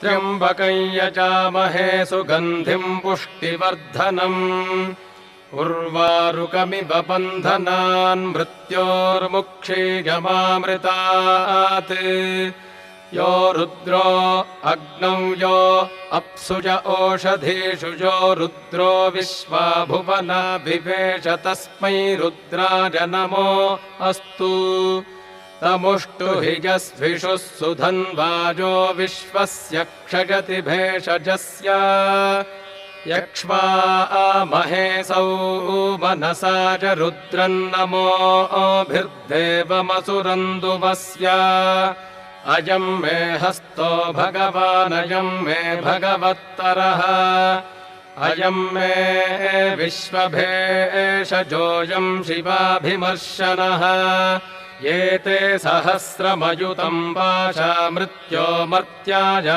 त्र्यम्बकं यजामहे सुगन्धिं पुष्टिवर्धनम् उर्वारुकमिव बन्धनान् मृत्योर्मुक्षीयमामृतात् यो रुद्रो अग्नौ यो अप्सुज ओषधीषु यो रुद्रो विश्वा भुवना विवेश तस्मै रुद्राय नमो अस्तु तमुष्टु हि यस्विषुः सुधन्वाजो विश्वस्य क्षयति भेषजस्य यक्ष्वामहे मनसा च रुद्रन्नमोभिर्देवमसुरन्दुवस्य अयं मे हस्तो भगवानयं मे भगवत्तरः अयं मे विश्वभेषजोऽयं शिवाभिमर्शनः एते सहस्रमयुतं वाचा मृत्यो मर्त्याय